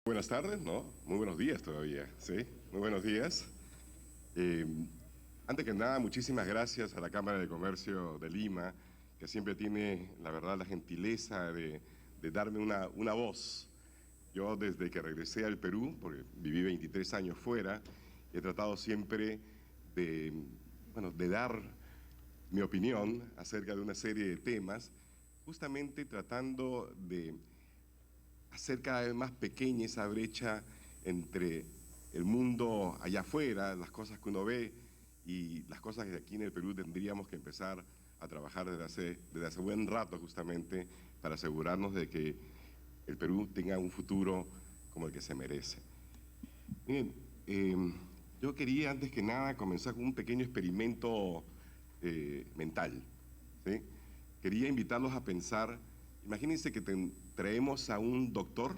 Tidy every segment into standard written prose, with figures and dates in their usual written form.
Buenas tardes, ¿no? Muy buenos días todavía, ¿sí? Muy buenos días. Eh, Antes que nada, muchísimas gracias a la Cámara de Comercio de Lima, que siempre tiene, la verdad, la gentileza de darme una voz. Yo desde que regresé al Perú, porque viví 23 años fuera, he tratado siempre de, bueno, de dar mi opinión acerca de una serie de temas, justamente tratando de hacer cada vez más pequeña esa brecha entre el mundo allá afuera, las cosas que uno ve y las cosas que aquí en el Perú tendríamos que empezar a trabajar desde hace buen rato justamente para asegurarnos de que el Perú tenga un futuro como el que se merece. Miren, yo quería antes que nada comenzar con un pequeño experimento mental, ¿sí? Quería invitarlos a pensar, imagínense que traemos a un doctor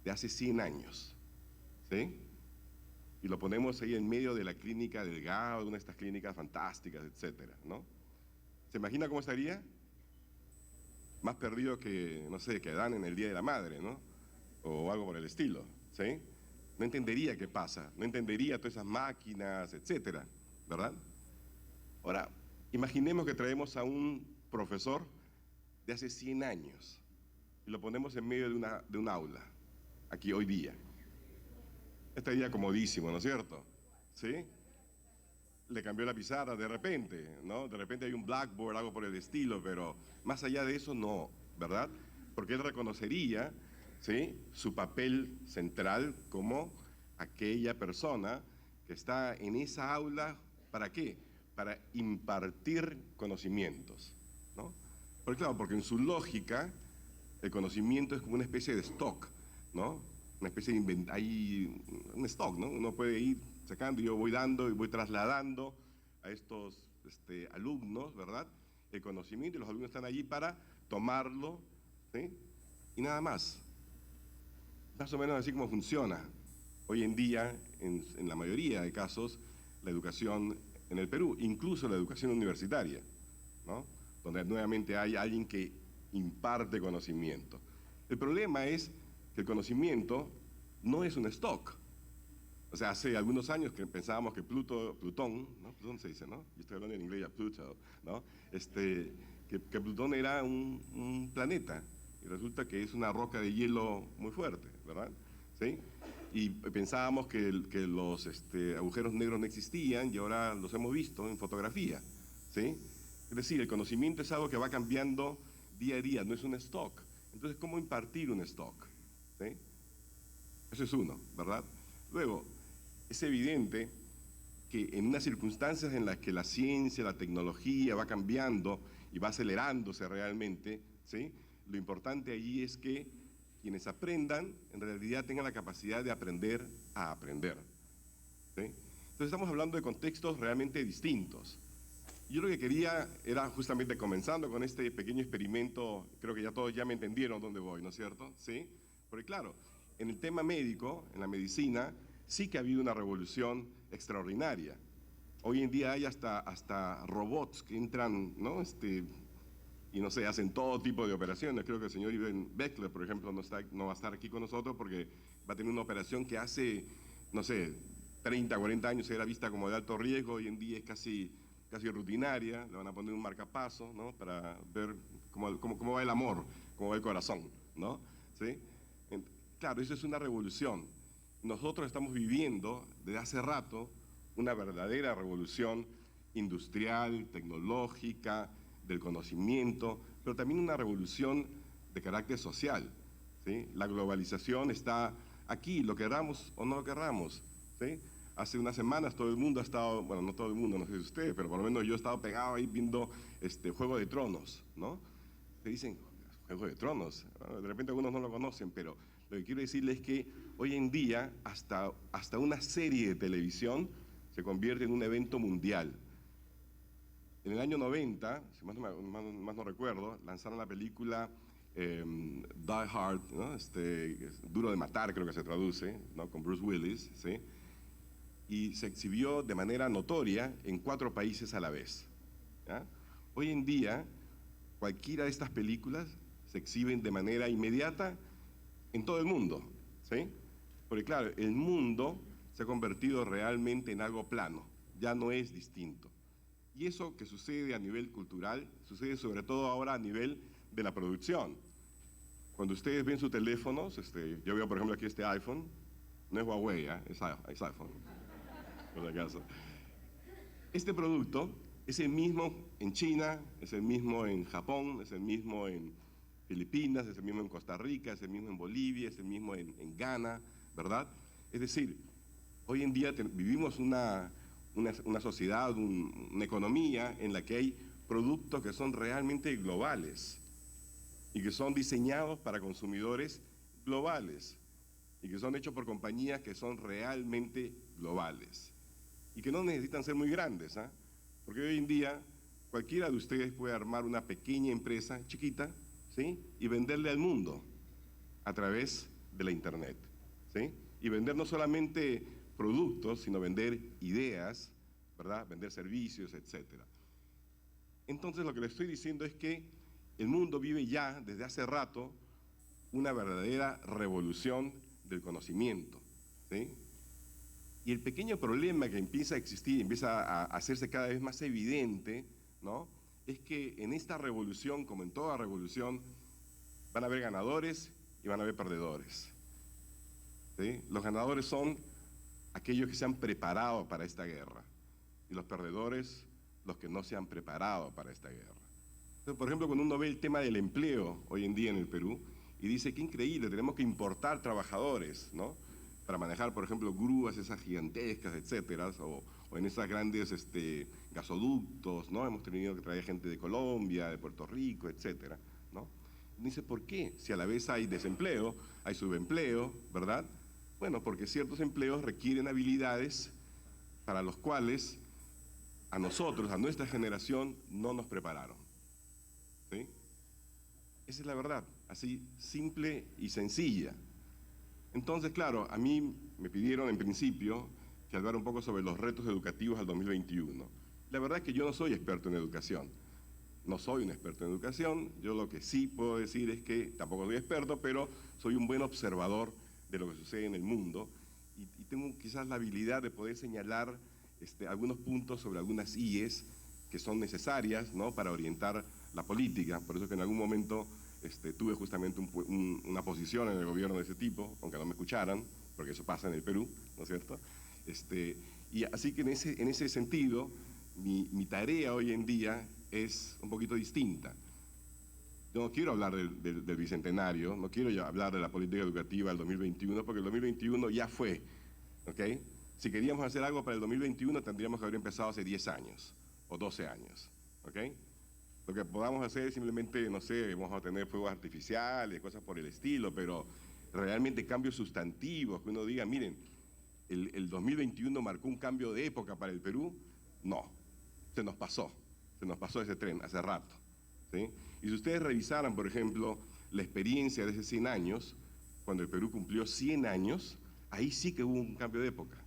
de hace 100 años, ¿sí? Y lo ponemos ahí en medio de la clínica del Gao, de una de estas clínicas fantásticas, etcétera, ¿no? ¿Se imagina cómo estaría? Más perdido que, no sé, que Adán en el Día de la Madre, ¿no? O algo por el estilo, ¿sí? No entendería qué pasa, no entendería todas esas máquinas, etcétera, ¿verdad? Ahora, imaginemos que traemos a un profesor de hace 100 años y lo ponemos en medio de un aula, aquí hoy día. Estaría comodísimo, ¿no es cierto? ¿Sí? Le cambió la pizarra de repente, ¿no? De repente hay un blackboard, algo por el estilo, pero más allá de eso no, ¿verdad? Porque él reconocería, ¿sí?, su papel central como aquella persona que está en esa aula, ¿para qué? Para impartir conocimientos, ¿no? Porque claro, porque en su lógica el conocimiento es como una especie de stock, ¿no? Una especie de hay un stock, ¿no? Uno puede ir sacando, y yo voy dando y voy trasladando a estos alumnos, ¿verdad?, el conocimiento, y los alumnos están allí para tomarlo, ¿sí? Y nada más. Más o menos así como funciona hoy en día, en la mayoría de casos, la educación en el Perú, incluso la educación universitaria, ¿no? Donde nuevamente hay alguien que imparte conocimiento. El problema es que el conocimiento no es un stock. O sea, hace algunos años que pensábamos que Plutón, ¿no? Plutón se dice, ¿no? Yo estoy hablando en inglés, ya Pluto, ¿no? Que Plutón era un planeta, y resulta que es una roca de hielo muy fuerte, ¿verdad? ¿Sí? Y pensábamos que los agujeros negros no existían, y ahora los hemos visto en fotografía, ¿sí? Es decir, el conocimiento es algo que va cambiando día a día, no es un stock. Entonces, ¿cómo impartir un stock? ¿Sí? Eso es uno, ¿verdad? Luego, es evidente que en unas circunstancias en las que la ciencia, la tecnología va cambiando y va acelerándose realmente, ¿sí?, lo importante allí es que quienes aprendan, en realidad tengan la capacidad de aprender a aprender, ¿sí? Entonces estamos hablando de contextos realmente distintos. Yo lo que quería era justamente, comenzando con este pequeño experimento, creo que ya todos ya me entendieron dónde voy, ¿no es cierto? ¿Sí? Porque claro, en el tema médico, en la medicina, sí que ha habido una revolución extraordinaria. Hoy en día hay hasta robots que entran, ¿no? Y no sé, hacen todo tipo de operaciones. Creo que el señor Iben Beckler, por ejemplo, no va a estar aquí con nosotros porque va a tener una operación que hace, no sé, 30, 40 años era vista como de alto riesgo, hoy en día es casi rutinaria. Le van a poner un marcapaso, ¿no?, para ver cómo va el amor, cómo va el corazón, ¿no? ¿Sí? Claro, eso es una revolución. Nosotros estamos viviendo desde hace rato una verdadera revolución industrial, tecnológica, del conocimiento, pero también una revolución de carácter social, ¿sí? La globalización está aquí, lo querramos o no lo querramos, ¿sí? Hace unas semanas todo el mundo ha estado, bueno, no todo el mundo, no sé si ustedes, pero por lo menos yo he estado pegado ahí viendo Juego de Tronos, ¿no? Te dicen, Juego de Tronos, bueno, de repente algunos no lo conocen, pero lo que quiero decirles es que hoy en día hasta una serie de televisión se convierte en un evento mundial. En el año 90, si más no recuerdo, lanzaron la película Die Hard, ¿no? Duro de matar, creo que se traduce, ¿no?, con Bruce Willis, ¿sí? Y se exhibió de manera notoria en 4 países a la vez, ¿ya? Hoy en día, cualquiera de estas películas se exhiben de manera inmediata en todo el mundo, ¿sí? Porque claro, el mundo se ha convertido realmente en algo plano, ya no es distinto. Y eso que sucede a nivel cultural, sucede sobre todo ahora a nivel de la producción. Cuando ustedes ven sus teléfonos, yo veo por ejemplo aquí este iPhone, no es Huawei, es iPhone, por si acaso. Este producto es el mismo en China, es el mismo en Japón, es el mismo en Filipinas, es el mismo en Costa Rica, es el mismo en Bolivia, es el mismo en Ghana, ¿verdad? Es decir, hoy en día vivimos una sociedad, una economía en la que hay productos que son realmente globales y que son diseñados para consumidores globales y que son hechos por compañías que son realmente globales y que no necesitan ser muy grandes, ¿ah? Porque hoy en día cualquiera de ustedes puede armar una pequeña empresa chiquita, ¿sí? Y venderle al mundo a través de la internet, ¿sí? Y vender no solamente productos, sino vender ideas, ¿verdad? Vender servicios, etcétera. Entonces lo que le estoy diciendo es que el mundo vive ya desde hace rato una verdadera revolución del conocimiento, ¿sí? Y el pequeño problema que empieza a existir, empieza a hacerse cada vez más evidente, ¿no? Es que en esta revolución, como en toda revolución, van a haber ganadores y van a haber perdedores, ¿sí? Los ganadores son aquellos que se han preparado para esta guerra y los perdedores, los que no se han preparado para esta guerra. Entonces, por ejemplo, cuando uno ve el tema del empleo hoy en día en el Perú y dice, qué increíble, tenemos que importar trabajadores, ¿no? Para manejar, por ejemplo, grúas esas gigantescas, etcétera, o en esas grandes gasoductos, ¿no? Hemos tenido que traer gente de Colombia, de Puerto Rico, etcétera, ¿no? Y dice, ¿por qué? Si a la vez hay desempleo, hay subempleo, ¿verdad? Bueno, porque ciertos empleos requieren habilidades para los cuales a nosotros, a nuestra generación, no nos prepararon, ¿sí? Esa es la verdad, así simple y sencilla. Entonces, claro, a mí me pidieron en principio que hablara un poco sobre los retos educativos al 2021. La verdad es que yo no soy experto en educación, no soy un experto en educación, yo lo que sí puedo decir es que, tampoco soy experto, pero soy un buen observador de lo que sucede en el mundo y tengo quizás la habilidad de poder señalar algunos puntos sobre algunas IES que son necesarias, ¿no? Para orientar la política. Por eso que en algún momento tuve justamente una posición en el gobierno de ese tipo, aunque no me escucharan, porque eso pasa en el Perú, ¿no es cierto? Y así que en ese sentido, mi tarea hoy en día es un poquito distinta. Yo no quiero hablar del Bicentenario, no quiero hablar de la política educativa del 2021, porque el 2021 ya fue, ¿ok? Si queríamos hacer algo para el 2021, tendríamos que haber empezado hace 10 años o 12 años, ¿ok? Lo que podamos hacer es simplemente, no sé, vamos a tener fuegos artificiales, cosas por el estilo, pero realmente cambios sustantivos, que uno diga, miren, el 2021 marcó un cambio de época para el Perú, no, se nos pasó ese tren hace rato, ¿sí? Y si ustedes revisaran, por ejemplo, la experiencia de hace 100 años, cuando el Perú cumplió 100 años, ahí sí que hubo un cambio de época.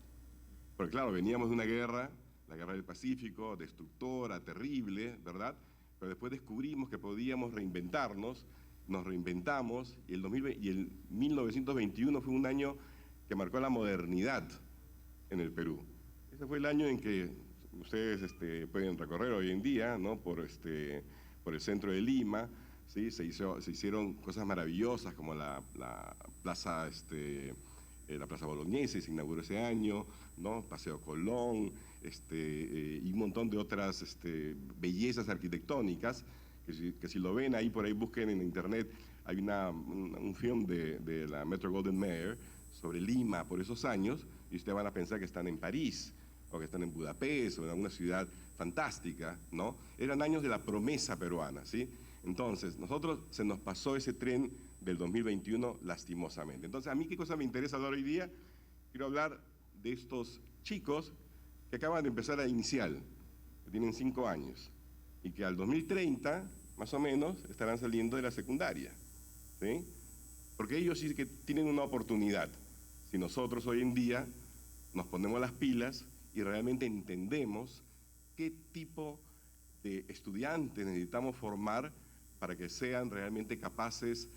Porque claro, veníamos de una guerra, la guerra del Pacífico, destructora, terrible, ¿verdad? Pero después descubrimos que podíamos reinventarnos, nos reinventamos y el 1921 fue un año que marcó la modernidad en el Perú. Ese fue el año en que ustedes pueden recorrer hoy en día, ¿no? Por el centro de Lima, ¿sí? Se hicieron cosas maravillosas como la plaza la Plaza Bolognese se inauguró ese año, ¿no? Paseo Colón, y un montón de otras bellezas arquitectónicas, que si lo ven ahí, por ahí busquen en internet, hay un film de la Metro Golden Mayer sobre Lima por esos años, y ustedes van a pensar que están en París, o que están en Budapest, o en alguna ciudad fantástica, ¿no? Eran años de la promesa peruana, ¿sí? Entonces, nosotros se nos pasó ese tren del 2021 lastimosamente. Entonces, ¿a mí qué cosa me interesa hablar hoy día? Quiero hablar de estos chicos que acaban de empezar a inicial, que tienen 5 años, y que al 2030, más o menos, estarán saliendo de la secundaria, ¿sí? Porque ellos sí que tienen una oportunidad. Si nosotros hoy en día nos ponemos las pilas y realmente entendemos qué tipo de estudiantes necesitamos formar para que sean realmente capaces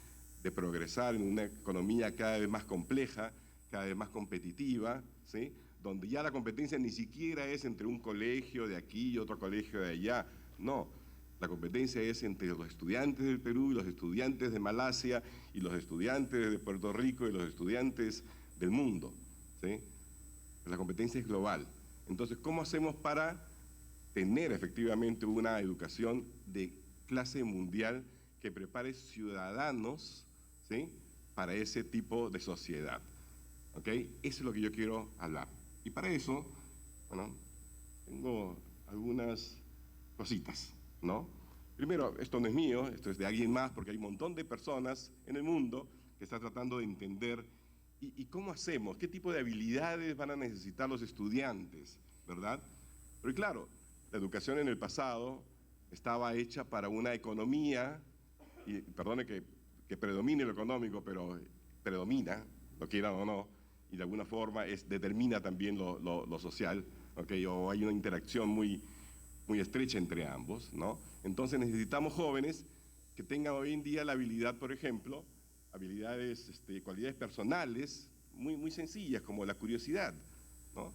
de progresar en una economía cada vez más compleja, cada vez más competitiva, ¿sí? Donde ya la competencia ni siquiera es entre un colegio de aquí y otro colegio de allá, no. La competencia es entre los estudiantes del Perú y los estudiantes de Malasia y los estudiantes de Puerto Rico y los estudiantes del mundo, ¿sí? La competencia es global. Entonces, ¿cómo hacemos para tener efectivamente una educación de clase mundial que prepare ciudadanos, ¿sí?, para ese tipo de sociedad? ¿Ok? Eso es lo que yo quiero hablar. Y para eso, bueno, tengo algunas cositas, ¿no? Primero, esto no es mío, esto es de alguien más, porque hay un montón de personas en el mundo que están tratando de entender y cómo hacemos, qué tipo de habilidades van a necesitar los estudiantes, ¿verdad? Pero claro, la educación en el pasado estaba hecha para una economía, y perdone que predomine lo económico, pero predomina, lo quieran o no, y de alguna forma determina también lo social, ¿okay? O hay una interacción muy estrecha entre ambos, ¿no? Entonces necesitamos jóvenes que tengan hoy en día la habilidad, por ejemplo, habilidades, cualidades personales muy sencillas, como la curiosidad, ¿no?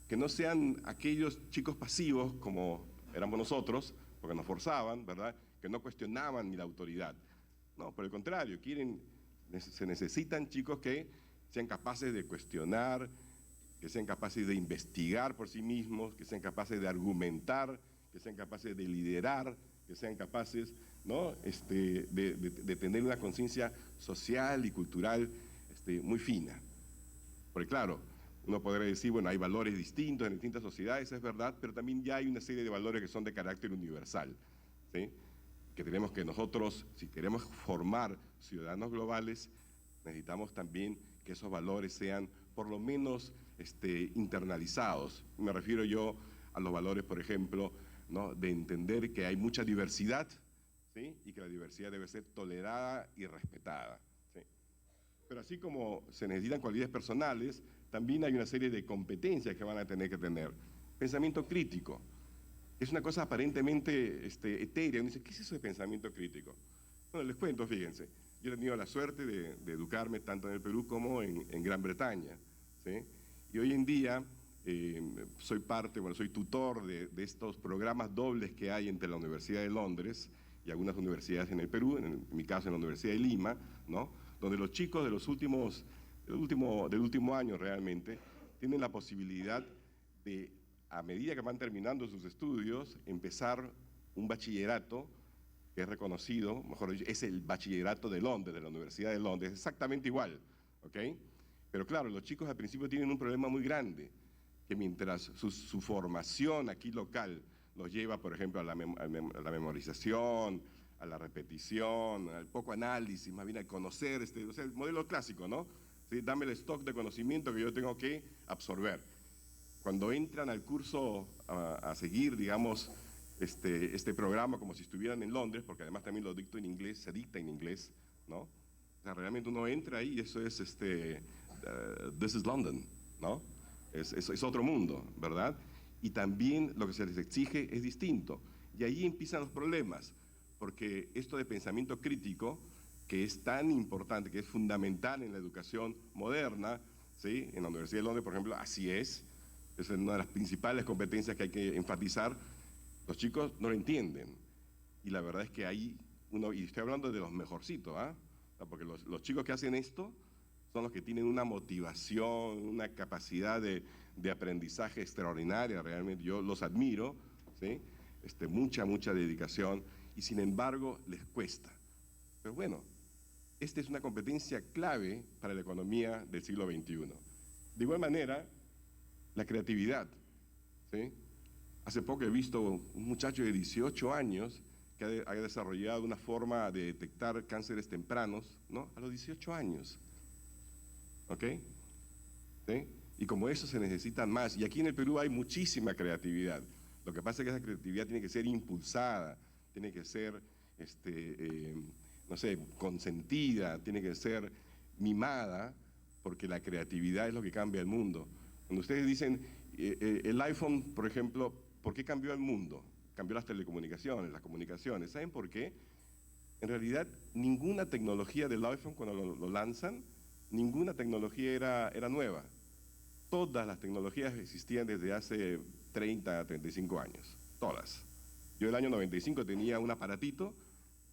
Que no sean aquellos chicos pasivos como éramos nosotros, porque nos forzaban, ¿verdad? Que no cuestionaban ni la autoridad. No, por el contrario, se necesitan chicos que sean capaces de cuestionar, que sean capaces de investigar por sí mismos, que sean capaces de argumentar, que sean capaces de liderar, que sean capaces, ¿no?, de tener una conciencia social y cultural muy fina. Porque claro, uno podría decir, bueno, hay valores distintos en distintas sociedades, es verdad, pero también ya hay una serie de valores que son de carácter universal, ¿sí?, que tenemos que nosotros, si queremos formar ciudadanos globales, necesitamos también que esos valores sean por lo menos internalizados. Me refiero yo a los valores, por ejemplo, ¿no?, de entender que hay mucha diversidad, ¿sí?, y que la diversidad debe ser tolerada y respetada, ¿sí? Pero así como se necesitan cualidades personales, también hay una serie de competencias que van a tener que tener. Pensamiento crítico. Es una cosa aparentemente etérea. Uno dice, ¿qué es eso de pensamiento crítico? Bueno, les cuento, fíjense. Yo he tenido la suerte de educarme tanto en el Perú como en Gran Bretaña, ¿sí? Y hoy en día soy tutor de estos programas dobles que hay entre la Universidad de Londres y algunas universidades en el Perú, en mi caso en la Universidad de Lima, ¿no?, donde los chicos del último año realmente tienen la posibilidad de, a medida que van terminando sus estudios, empezar un bachillerato que es reconocido, mejor dicho, es el bachillerato de Londres, de la Universidad de Londres, es exactamente igual, ¿ok? Pero claro, los chicos al principio tienen un problema muy grande, que mientras su formación aquí local los lleva, por ejemplo, a la memorización, a la repetición, al poco análisis, más bien al conocer, o sea, el modelo clásico, ¿no? ¿Sí? Dame el stock de conocimiento que yo tengo que absorber. Cuando entran al curso a seguir, digamos, este programa como si estuvieran en Londres, porque además también lo dicto en inglés, se dicta en inglés, ¿no? O sea, realmente uno entra ahí y eso es, this is London, ¿no? Es otro mundo, ¿verdad? Y también lo que se les exige es distinto. Y ahí empiezan los problemas, porque esto de pensamiento crítico, que es tan importante, que es fundamental en la educación moderna, ¿sí? En la Universidad de Londres, por ejemplo, así es una de las principales competencias que hay que enfatizar. Los chicos no lo entienden. Y la verdad es que ahí y estoy hablando de los mejorcitos, ¿ah? Porque los chicos que hacen esto son los que tienen una motivación, una capacidad de aprendizaje extraordinaria, realmente yo los admiro, ¿sí? Mucha dedicación, y sin embargo les cuesta. Pero bueno, esta es una competencia clave para la economía del siglo XXI. De igual manera, la creatividad, ¿sí? Hace poco he visto un muchacho de 18 años que ha desarrollado una forma de detectar cánceres tempranos, ¿no?, a los 18 años. ¿Ok? ¿Sí? Y como eso se necesitan más. Y aquí en el Perú hay muchísima creatividad. Lo que pasa es que esa creatividad tiene que ser impulsada, tiene que ser, no sé, consentida, tiene que ser mimada, porque la creatividad es lo que cambia el mundo. Cuando ustedes dicen, el iPhone, por ejemplo, ¿por qué cambió el mundo? Cambió las telecomunicaciones, las comunicaciones. ¿Saben por qué? en realidad ninguna tecnología del iPhone cuando lo lanzan, ninguna tecnología era nueva. Todas las tecnologías existían desde hace 30 a 35 años, todas. Yo el año 95 tenía un aparatito,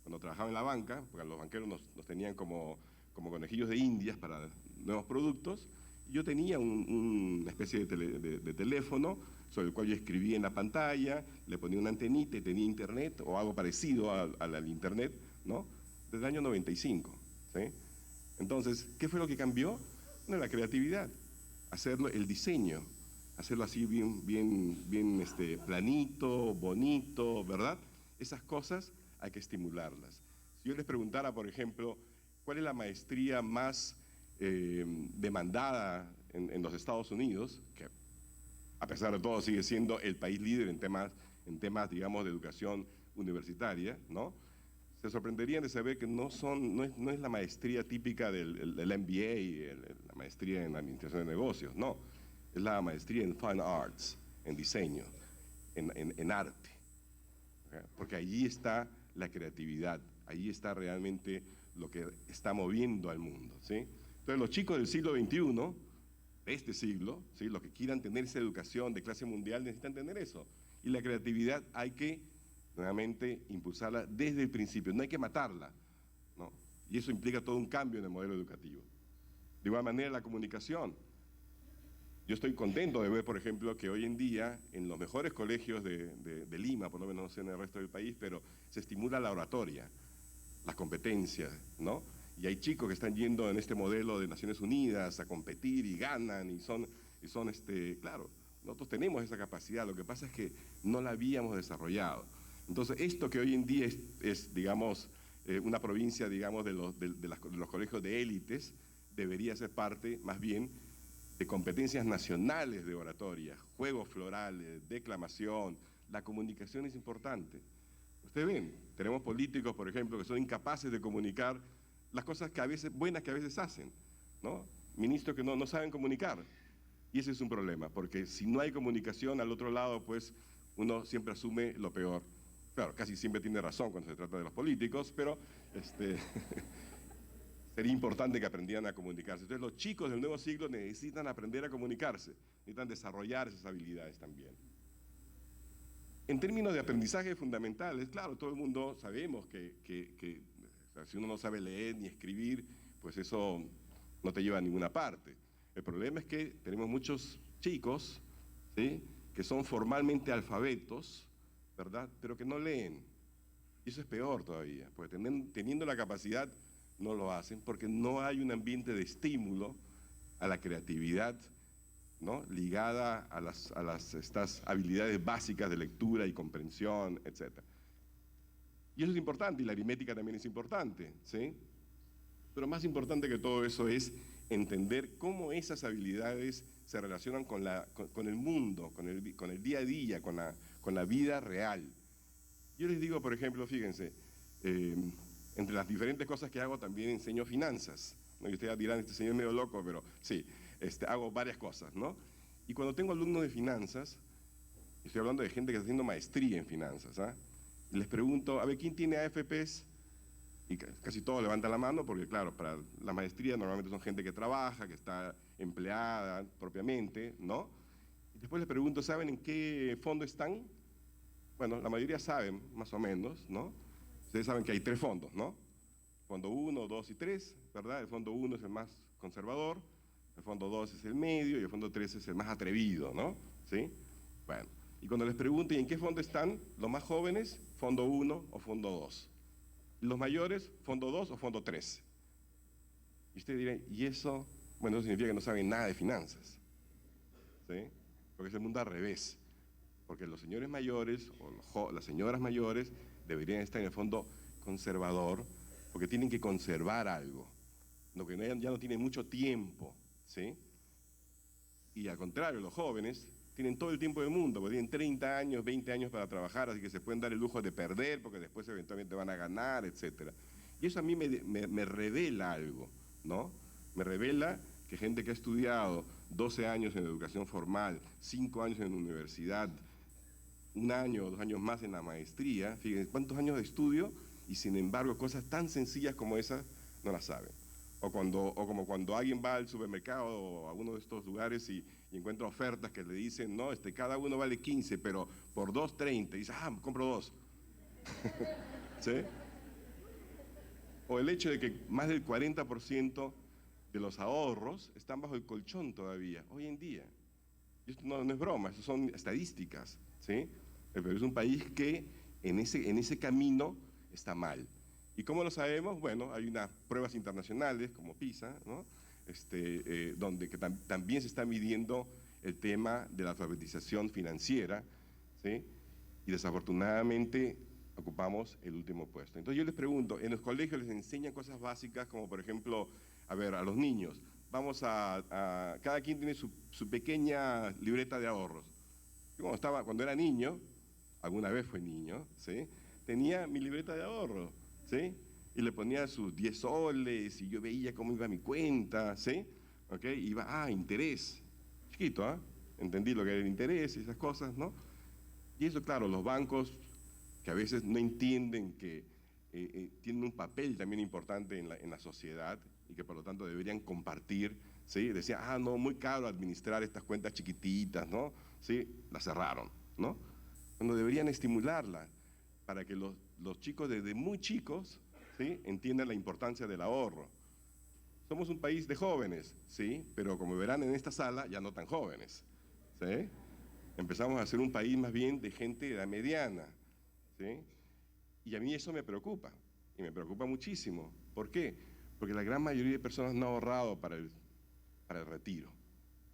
cuando trabajaba en la banca, porque los banqueros nos tenían como conejillos de indias para nuevos productos, y yo tenía una especie de teléfono sobre el cual yo escribía en la pantalla, le ponía una antenita y tenía internet, o algo parecido al internet, ¿no? Desde el año 95, ¿sí? Entonces, ¿qué fue lo que cambió? Bueno, la creatividad, hacerlo, el diseño, hacerlo así bien planito, bonito, ¿verdad? Esas cosas hay que estimularlas. Si yo les preguntara, por ejemplo, ¿cuál es la maestría más demandada en los Estados Unidos? Que a pesar de todo sigue siendo el país líder en temas, digamos, de educación universitaria, ¿no? Se sorprenderían de saber que no es la maestría típica del MBA, la maestría en administración de negocios, no. Es la maestría en Fine Arts, en diseño, en arte. ¿Okay? Porque allí está la creatividad, allí está realmente lo que está moviendo al mundo, ¿sí? Entonces los chicos del siglo XXI, de este siglo, ¿sí? Los que quieran tener esa educación de clase mundial necesitan tener eso. Y la creatividad hay que nuevamente impulsarla desde el principio, no hay que matarla, ¿no? Y eso implica todo un cambio en el modelo educativo. De igual manera la comunicación. Yo estoy contento de ver, por ejemplo, que hoy en día en los mejores colegios de Lima, por lo menos no sé en el resto del país, pero se estimula la oratoria, las competencias, ¿no? Y hay chicos que están yendo en este modelo de Naciones Unidas a competir y ganan y son claro, nosotros tenemos esa capacidad, lo que pasa es que no la habíamos desarrollado. Entonces, esto que hoy en día es digamos, una provincia, digamos, de los colegios de élites, debería ser parte, más bien, de competencias nacionales de oratoria, juegos florales, declamación. La comunicación es importante. Ustedes ven, tenemos políticos, por ejemplo, que son incapaces de comunicar las cosas que a veces, buenas que a veces hacen, ¿no? Ministros que no saben comunicar. Y ese es un problema, porque si no hay comunicación al otro lado, pues uno siempre asume lo peor. Claro, casi siempre tiene razón cuando se trata de los políticos, pero sería importante que aprendieran a comunicarse. Entonces los chicos del nuevo siglo necesitan aprender a comunicarse, necesitan desarrollar esas habilidades también. En términos de aprendizaje fundamentales, claro, todo el mundo sabemos que o sea, si uno no sabe leer ni escribir, pues eso no te lleva a ninguna parte. El problema es que tenemos muchos chicos, ¿sí?, que son formalmente alfabetos, ¿verdad?, pero que no leen. Y eso es peor todavía, porque teniendo la capacidad no lo hacen, porque no hay un ambiente de estímulo a la creatividad, ¿no?, ligada a estas habilidades básicas de lectura y comprensión, etc. Y eso es importante, y la aritmética también es importante, ¿sí? Pero más importante que todo eso es entender cómo esas habilidades se relacionan con el mundo, con el día a día, con la vida real. Yo les digo, por ejemplo, fíjense, entre las diferentes cosas que hago también enseño finanzas, ¿no? Y ustedes dirán, este señor es medio loco, pero sí, hago varias cosas, ¿no? Y cuando tengo alumnos de finanzas, estoy hablando de gente que está haciendo maestría en finanzas, ¿ah? Y les pregunto, a ver, ¿quién tiene AFPs? Y casi todos levantan la mano porque, claro, para la maestría normalmente son gente que trabaja, que está empleada propiamente, ¿no? Y después les pregunto, ¿saben en qué fondo están? Bueno, la mayoría saben, más o menos, ¿no? Ustedes saben que hay 3 fondos, ¿no? Fondo 1, 2 y 3, ¿verdad? El fondo 1 es el más conservador, el fondo 2 es el medio y el fondo 3 es el más atrevido, ¿no? ¿Sí? Bueno, y cuando les pregunto, ¿y en qué fondo están los más jóvenes? Fondo 1 o fondo 2. Los mayores, fondo 2 o fondo 3. Y ustedes dirán, ¿y eso? Bueno, eso significa que no saben nada de finanzas, ¿sí? Porque es el mundo al revés. Porque los señores mayores o las señoras mayores deberían estar en el fondo conservador, porque tienen que conservar algo, lo que ya no tienen mucho tiempo, ¿sí? Y al contrario, los jóvenes tienen todo el tiempo del mundo, porque tienen 30 años, 20 años para trabajar, así que se pueden dar el lujo de perder, porque después eventualmente van a ganar, etc. Y eso a mí me revela algo, ¿no? Me revela que gente que ha estudiado 12 años en educación formal, 5 años en universidad, 1 año o 2 años más en la maestría, fíjense cuántos años de estudio y sin embargo cosas tan sencillas como esas no las saben. O como cuando alguien va al supermercado o a uno de estos lugares y encuentra ofertas que le dicen, no, cada uno vale 15, pero por 2.30, y dice, compro 2. ¿Sí? O el hecho de que más del 40% de los ahorros están bajo el colchón todavía, hoy en día. Y esto no es broma, eso son estadísticas, ¿sí? Pero es un país que en ese camino está mal. ¿Y cómo lo sabemos? Bueno, hay unas pruebas internacionales como PISA, ¿no? Donde también se está midiendo el tema de la alfabetización financiera, ¿sí? Y desafortunadamente ocupamos el último puesto. Entonces yo les pregunto, en los colegios les enseñan cosas básicas como por ejemplo, a los niños, cada quien tiene su pequeña libreta de ahorros. Yo cuando era niño, alguna vez fue niño, ¿sí? Tenía mi libreta de ahorro, ¿sí? Y le ponía sus 10 soles y yo veía cómo iba mi cuenta, ¿sí? ¿Ok? Iba, interés. Chiquito, ¿ah? Entendí lo que era el interés y esas cosas, ¿no? Y eso, claro, los bancos que a veces no entienden que tienen un papel también importante en la sociedad y que por lo tanto deberían compartir, ¿sí? Decía, no, muy caro administrar estas cuentas chiquititas, ¿no? ¿Sí? Las cerraron, ¿no? Cuando deberían estimularla para que los chicos desde muy chicos, ¿sí? Entiendan la importancia del ahorro. Somos un país de jóvenes, ¿sí? Pero como verán en esta sala, ya no tan jóvenes, ¿sí? Empezamos a ser un país más bien de gente de edad mediana, ¿sí? Y a mí eso me preocupa, y me preocupa muchísimo. ¿Por qué? Porque la gran mayoría de personas no ha ahorrado para el retiro,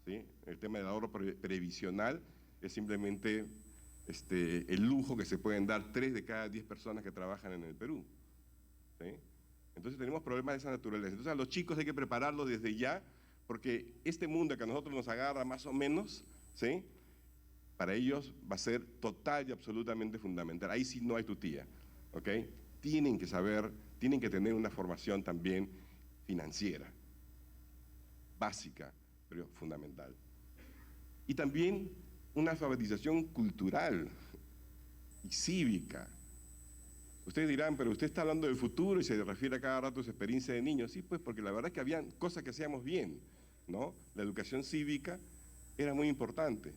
¿sí? El tema del ahorro previsional es simplemente el lujo que se pueden dar 3 de cada 10 personas que trabajan en el Perú, ¿sí? Entonces tenemos problemas de esa naturaleza. Entonces a los chicos hay que prepararlos desde ya, porque este mundo que a nosotros nos agarra más o menos, ¿sí? Para ellos va a ser total y absolutamente fundamental. Ahí sí no hay tutía, ¿ok? Tienen que saber, tienen que tener una formación también financiera, básica, pero fundamental. Y también una alfabetización cultural y cívica. Ustedes dirán, pero usted está hablando del futuro y se refiere a cada rato a su experiencia de niño. Sí, pues porque la verdad es que había cosas que hacíamos bien, ¿no? La educación cívica era muy importante.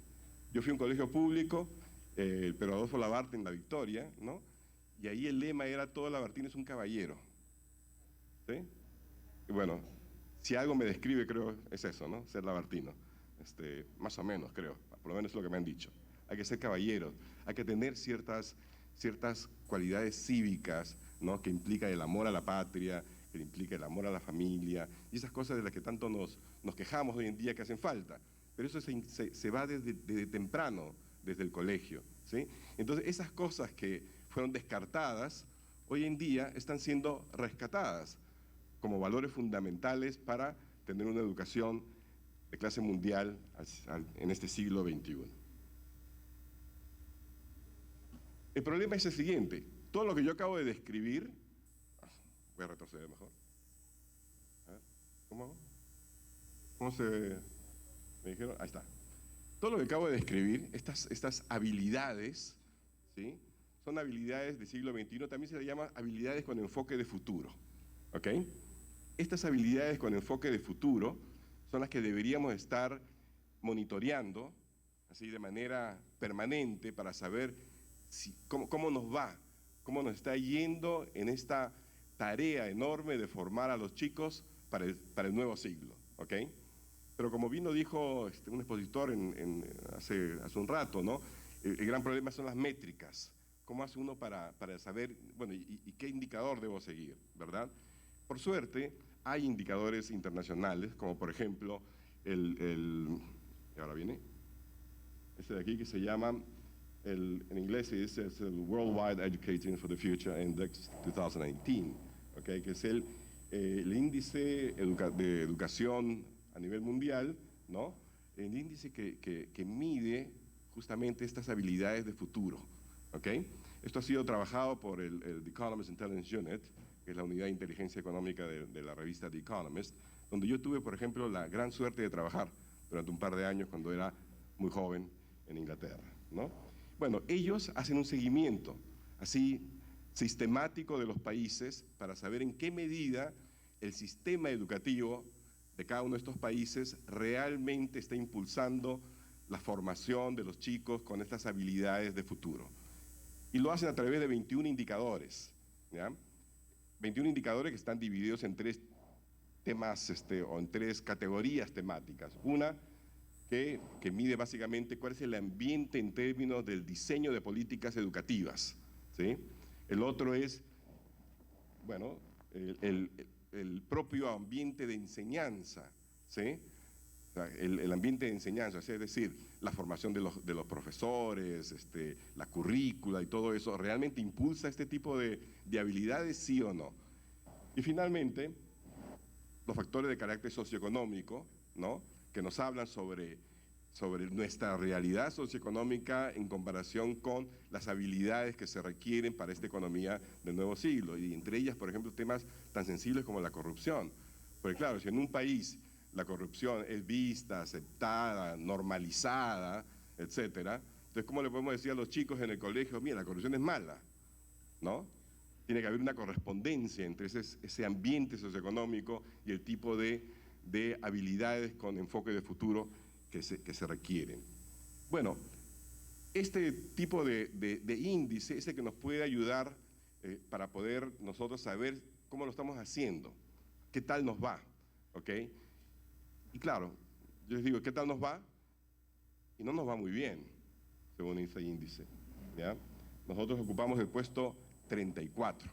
Yo fui a un colegio público, pero Adolfo Labarte en La Victoria, ¿no? Y ahí el lema era, todo labartino es un caballero, ¿sí? Y bueno, si algo me describe, creo, es eso, ¿no? Ser labartino, más o menos, creo, por lo menos es lo que me han dicho. Hay que ser caballeros, hay que tener ciertas cualidades cívicas, ¿no? Que implica el amor a la patria, que implica el amor a la familia, y esas cosas de las que tanto nos quejamos hoy en día que hacen falta. Pero eso se va desde temprano, desde el colegio, ¿sí? Entonces esas cosas que fueron descartadas, hoy en día están siendo rescatadas como valores fundamentales para tener una educación de clase mundial en este siglo XXI. El problema es el siguiente, todo lo que yo acabo de describir, voy a retroceder mejor, a ver, ¿cómo se me dijeron? Ahí está. Todo lo que acabo de describir, estas habilidades, ¿sí? Son habilidades del siglo XXI, también se les llama habilidades con enfoque de futuro, ¿ok? Estas habilidades con enfoque de futuro son las que deberíamos estar monitoreando, así de manera permanente, para saber cómo nos va, cómo nos está yendo en esta tarea enorme de formar a los chicos para el nuevo siglo, ¿ok? Pero como bien lo dijo un expositor hace un rato, ¿no? El gran problema son las métricas. ¿Cómo hace uno para saber, bueno, y qué indicador debo seguir, verdad? Por suerte, hay indicadores internacionales, como por ejemplo, ahora viene, este de aquí que se llama, en inglés es el Worldwide Educating for the Future Index 2019, ¿okay? Que es el índice de educación a nivel mundial, ¿no? El índice que mide justamente estas habilidades de futuro, ¿ok? Esto ha sido trabajado por el The Economist Intelligence Unit, que es la unidad de inteligencia económica de la revista The Economist, donde yo tuve, por ejemplo, la gran suerte de trabajar durante un par de años cuando era muy joven en Inglaterra, ¿no? Bueno, ellos hacen un seguimiento así sistemático de los países para saber en qué medida el sistema educativo de cada uno de estos países realmente está impulsando la formación de los chicos con estas habilidades de futuro. Y lo hacen a través de 21 indicadores, ¿ya? 21 indicadores que están divididos en tres temas o en tres categorías temáticas. Una que mide básicamente cuál es el ambiente en términos del diseño de políticas educativas, ¿sí? El otro es, bueno, el propio ambiente de enseñanza, ¿sí? O sea, el ambiente de enseñanza, es decir, la formación de los profesores, la currícula y todo eso, ¿realmente impulsa este tipo de habilidades, sí o no? Y finalmente, los factores de carácter socioeconómico, ¿no?, que nos hablan sobre nuestra realidad socioeconómica en comparación con las habilidades que se requieren para esta economía del nuevo siglo, y entre ellas, por ejemplo, temas tan sensibles como la corrupción. Porque claro, si en un país la corrupción es vista, aceptada, normalizada, etcétera, entonces ¿cómo le podemos decir a los chicos en el colegio, mira, la corrupción es mala, ¿no? Tiene que haber una correspondencia entre ese ambiente socioeconómico y el tipo de habilidades con enfoque de futuro que se requieren. Bueno, este tipo de índice es el que nos puede ayudar para poder nosotros saber cómo lo estamos haciendo, qué tal nos va, ¿ok? Y claro, yo les digo, ¿qué tal nos va? Y no nos va muy bien, según ese índice, ¿ya? Nosotros ocupamos el puesto 34.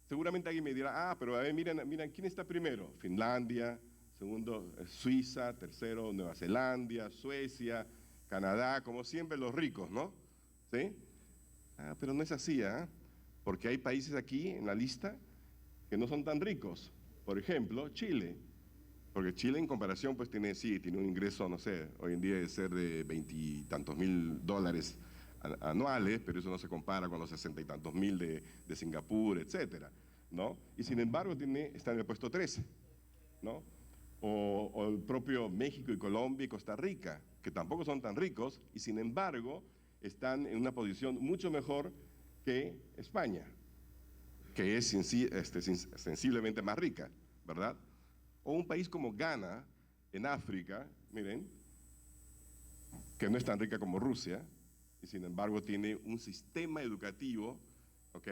Seguramente alguien me dirá, pero a ver, miren, ¿quién está primero? Finlandia, segundo Suiza, tercero Nueva Zelanda, Suecia, Canadá, como siempre los ricos, ¿no? ¿Sí? Pero no es así, porque hay países aquí en la lista que no son tan ricos. Por ejemplo, Chile. Porque Chile en comparación pues tiene un ingreso, no sé, hoy en día debe ser de $20 y tantos mil anuales, pero eso no se compara con los 60 y tantos mil de Singapur, etcétera, ¿no? Y sin embargo está en el puesto 13, ¿no? O el propio México y Colombia y Costa Rica, que tampoco son tan ricos y sin embargo están en una posición mucho mejor que España, que es sensiblemente más rica, ¿verdad? O un país como Ghana, en África, miren, que no es tan rica como Rusia, y sin embargo tiene un sistema educativo, ¿ok?,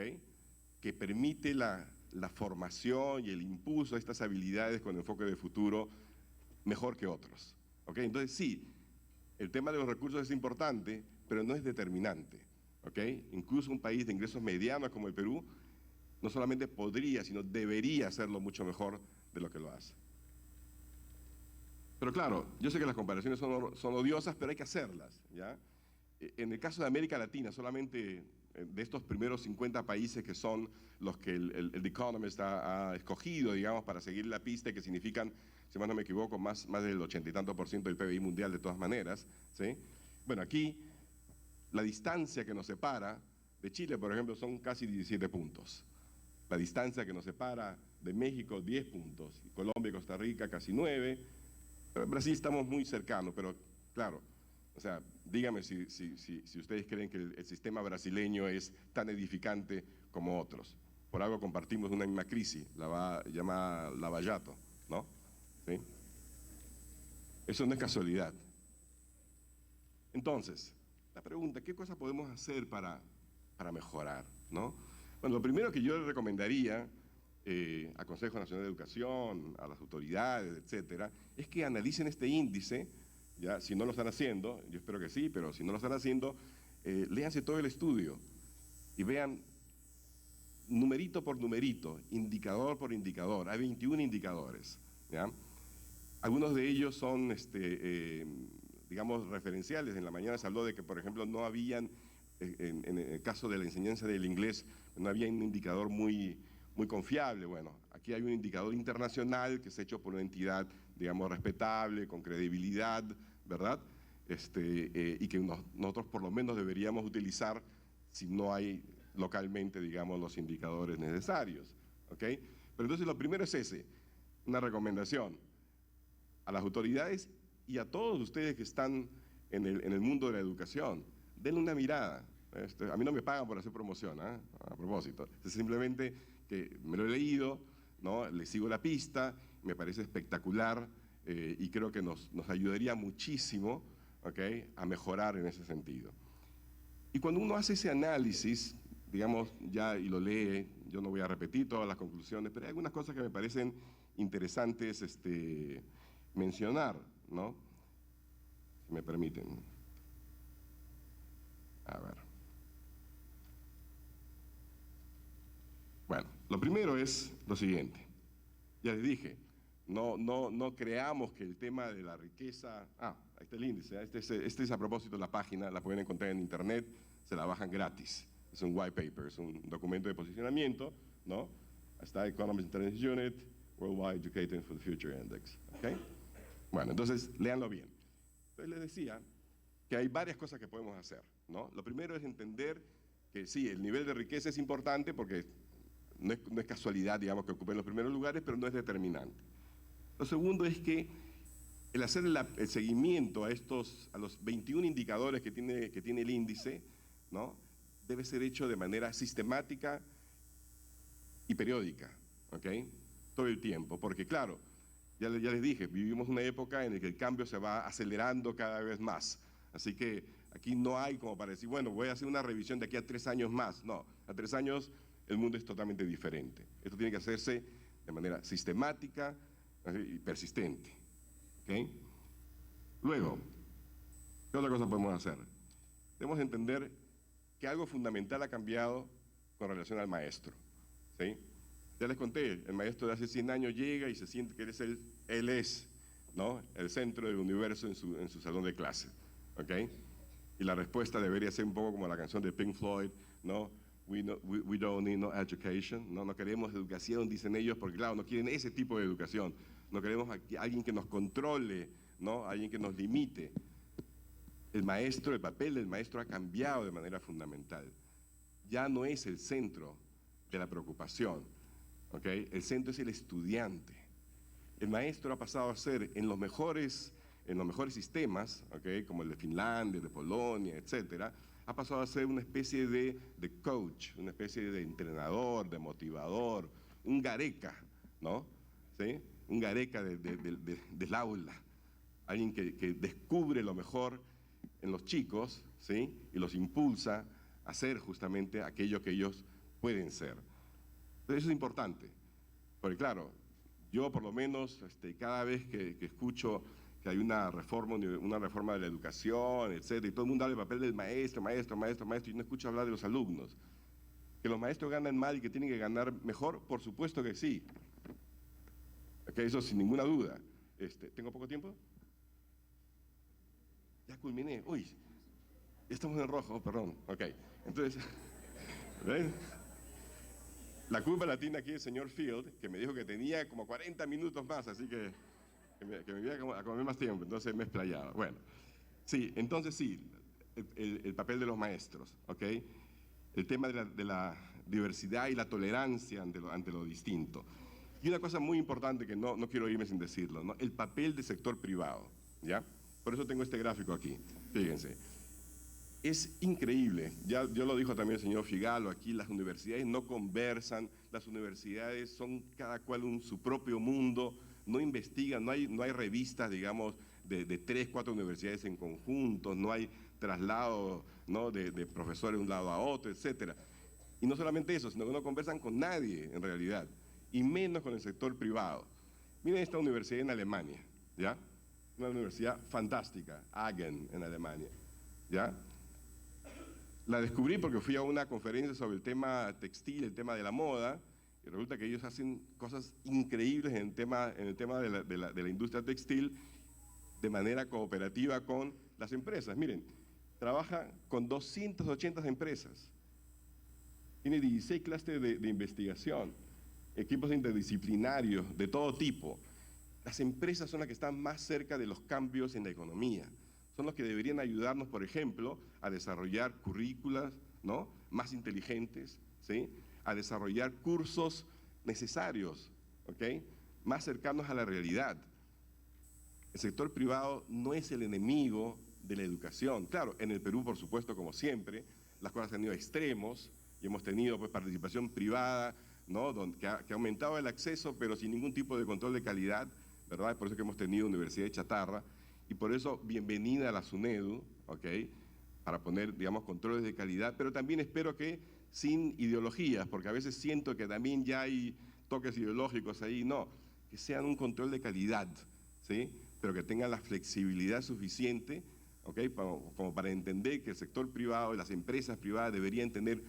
que permite la formación y el impulso a estas habilidades con enfoque de futuro mejor que otros, ¿ok? Entonces sí, el tema de los recursos es importante, pero no es determinante, ¿ok? Incluso un país de ingresos medianos como el Perú, no solamente podría, sino debería hacerlo mucho mejor de lo que lo hace. Pero claro, yo sé que las comparaciones son odiosas, pero hay que hacerlas, ¿ya? En el caso de América Latina, solamente de estos primeros 50 países que son los que el The Economist ha escogido, digamos, para seguir la pista, y que significan, si más no me equivoco, más del 80 y tanto % del PBI mundial de todas maneras, ¿sí? Bueno, aquí la distancia que nos separa de Chile, por ejemplo, son casi 17 puntos. La distancia que nos separa de México, 10 puntos. Y Colombia y Costa Rica, casi 9. En Brasil estamos muy cercanos, pero claro, o sea, dígame si ustedes creen que el sistema brasileño es tan edificante como otros. Por algo compartimos una misma crisis, llamada Lava Jato, ¿no? ¿Sí? Eso no es casualidad. Entonces, la pregunta, ¿qué cosas podemos hacer para mejorar, ¿no? Bueno, lo primero que yo le recomendaría al Consejo Nacional de Educación, a las autoridades, etcétera, es que analicen este índice, ya, si no lo están haciendo, yo espero que sí, pero si no lo están haciendo, léanse todo el estudio y vean numerito por numerito, indicador por indicador. Hay 21 indicadores, ¿ya? Algunos de ellos son, digamos, referenciales. En la mañana se habló de que, por ejemplo, no habían, en el caso de la enseñanza del inglés, no había un indicador muy confiable. Bueno, aquí hay un indicador internacional que es hecho por una entidad, digamos, respetable, con credibilidad, ¿verdad? Y que nosotros por lo menos deberíamos utilizar si no hay localmente, digamos, los indicadores necesarios, ¿ok? Pero entonces lo primero es una recomendación a las autoridades y a todos ustedes que están en el mundo de la educación. Denle una mirada, A mí no me pagan por hacer promoción, ¿eh? A propósito. Es simplemente que me lo he leído, ¿no? Le sigo la pista, me parece espectacular y creo que nos ayudaría muchísimo, ¿okay?, a mejorar en ese sentido. Y cuando uno hace ese análisis, digamos, ya y lo lee, yo no voy a repetir todas las conclusiones, pero hay algunas cosas que me parecen interesantes mencionar, ¿no? Si me permiten. A ver. Bueno, lo primero es lo siguiente. Ya les dije, no creamos que el tema de la riqueza... ahí está el índice, este es a propósito de la página, la pueden encontrar en internet, se la bajan gratis. Es un white paper, es un documento de posicionamiento, ¿no? Está Economist Intelligence Unit, Worldwide Educating for the Future Index, ¿ok? Bueno, entonces, léanlo bien. Entonces les decía que hay varias cosas que podemos hacer, ¿no? Lo primero es entender que sí, el nivel de riqueza es importante porque no es casualidad, digamos, que ocupen los primeros lugares, pero no es determinante. Lo segundo es que el hacer el seguimiento a los 21 indicadores que tiene el índice, ¿no?, debe ser hecho de manera sistemática y periódica, ¿ok? Todo el tiempo, porque claro, ya les dije, vivimos una época en la que el cambio se va acelerando cada vez más. Así que aquí no hay como para decir, bueno, voy a hacer una revisión de aquí a 3 años más. No, a 3 años el mundo es totalmente diferente. Esto tiene que hacerse de manera sistemática y persistente, ¿ok? Luego, ¿qué otra cosa podemos hacer? Debemos entender que algo fundamental ha cambiado con relación al maestro, ¿sí? Ya les conté, el maestro de hace 100 años llega y se siente que él es, ¿no?, el centro del universo en su salón de clase, ¿ok? Y la respuesta debería ser un poco como la canción de Pink Floyd, ¿no? We don't need no education, ¿no? No queremos educación, dicen ellos, porque claro, no quieren ese tipo de educación. No queremos alguien que nos controle, ¿no?, alguien que nos limite. El papel del maestro ha cambiado de manera fundamental. Ya no es el centro de la preocupación, ¿ok? El centro es el estudiante. El maestro ha pasado a ser, en los mejores sistemas, ¿ok?, como el de Finlandia, de Polonia, etcétera, ha pasado a ser una especie de coach, una especie de entrenador, de motivador, un gareca, ¿no? ¿Sí? Un gareca del aula, alguien que descubre lo mejor en los chicos, ¿sí?, y los impulsa a ser justamente aquello que ellos pueden ser. Entonces eso es importante, porque claro, yo por lo menos cada vez que escucho que hay una reforma de la educación, etcétera, y todo el mundo habla del papel del maestro, y no escucho hablar de los alumnos. ¿Que los maestros ganan mal y que tienen que ganar mejor? Por supuesto que sí. Okay, eso sin ninguna duda. ¿Tengo poco tiempo? Ya culminé. Uy, ya estamos en rojo, perdón. Ok, entonces, ¿ven? La culpa la tiene aquí el señor Field, que me dijo que tenía como 40 minutos más, así que me iba a comer más tiempo, entonces me he explayado. Bueno, sí, entonces sí, el papel de los maestros, ¿ok? El tema de la diversidad y la tolerancia ante lo distinto. Y una cosa muy importante que no quiero irme sin decirlo, ¿no? El papel del sector privado, ¿ya? Por eso tengo este gráfico aquí, fíjense. Es increíble, ya lo dijo también el señor Figalo, aquí las universidades no conversan, las universidades son cada cual su propio mundo, no investigan, no hay revistas, digamos, de 3, 4 universidades en conjunto, no hay traslado, ¿no?, de profesores de un lado a otro, etc. Y no solamente eso, sino que no conversan con nadie en realidad, y menos con el sector privado. Miren esta universidad en Alemania, ¿ya? Una universidad fantástica, Hagen en Alemania, ¿ya? La descubrí porque fui a una conferencia sobre el tema textil, el tema de la moda, y resulta que ellos hacen cosas increíbles en el tema de la industria textil de manera cooperativa con las empresas. Miren, trabaja con 280 empresas, tiene 16 clases de investigación, equipos interdisciplinarios de todo tipo. Las empresas son las que están más cerca de los cambios en la economía. Son los que deberían ayudarnos, por ejemplo, a desarrollar currículas, ¿no?, más inteligentes, ¿sí?, a desarrollar cursos necesarios, ¿ok?, más cercanos a la realidad. El sector privado no es el enemigo de la educación. Claro, en el Perú, por supuesto, como siempre, las cosas han ido a extremos y hemos tenido pues, participación privada, ¿no? que ha aumentado el acceso, pero sin ningún tipo de control de calidad, ¿verdad? Por eso que hemos tenido Universidad de Chatarra y por eso bienvenida a la SUNEDU, ¿ok? Para poner, digamos, controles de calidad, pero también espero que sin ideologías, porque a veces siento que también ya hay toques ideológicos ahí, no, que sean un control de calidad, ¿sí? Pero que tengan la flexibilidad suficiente, ¿ok? Como para entender que el sector privado y las empresas privadas deberían tener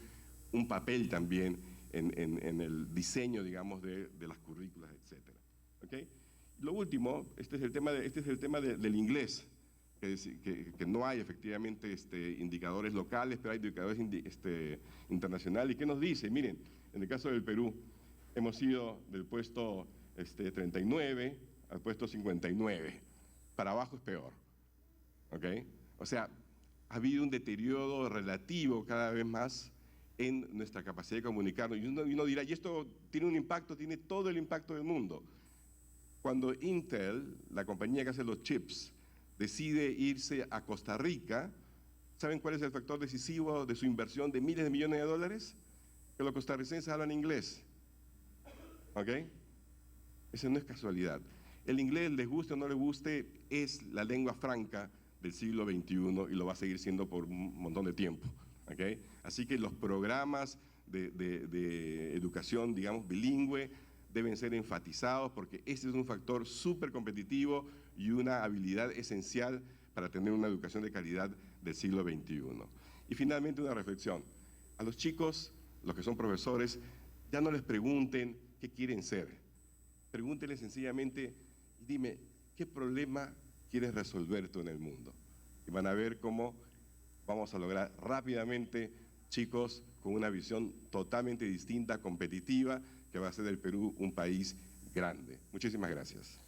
un papel también en el diseño, digamos, de las currículas, etcétera, ¿ok? Lo último, este es el tema del inglés, que no hay efectivamente indicadores locales, pero hay indicadores internacionales. ¿Y qué nos dice? Miren, en el caso del Perú, hemos ido del puesto 39 al puesto 59. Para abajo es peor, ¿ok? O sea, ha habido un deterioro relativo cada vez más en nuestra capacidad de comunicarnos. Y uno dirá, y esto tiene un impacto, tiene todo el impacto del mundo. Cuando Intel, la compañía que hace los chips, decide irse a Costa Rica, ¿saben cuál es el factor decisivo de su inversión de miles de millones de dólares? Que los costarricenses hablan inglés. ¿Ok? Eso no es casualidad. El inglés, les guste o no les guste, es la lengua franca del siglo XXI y lo va a seguir siendo por un montón de tiempo. ¿Ok? Así que los programas de educación, digamos, bilingüe, deben ser enfatizados porque ese es un factor súper competitivo y una habilidad esencial para tener una educación de calidad del siglo XXI. Y finalmente una reflexión. A los chicos, los que son profesores, ya no les pregunten qué quieren ser. Pregúntenles sencillamente, dime, ¿qué problema quieres resolver tú en el mundo? Y van a ver cómo vamos a lograr rápidamente chicos con una visión totalmente distinta, competitiva, que va a hacer del Perú un país grande. Muchísimas gracias.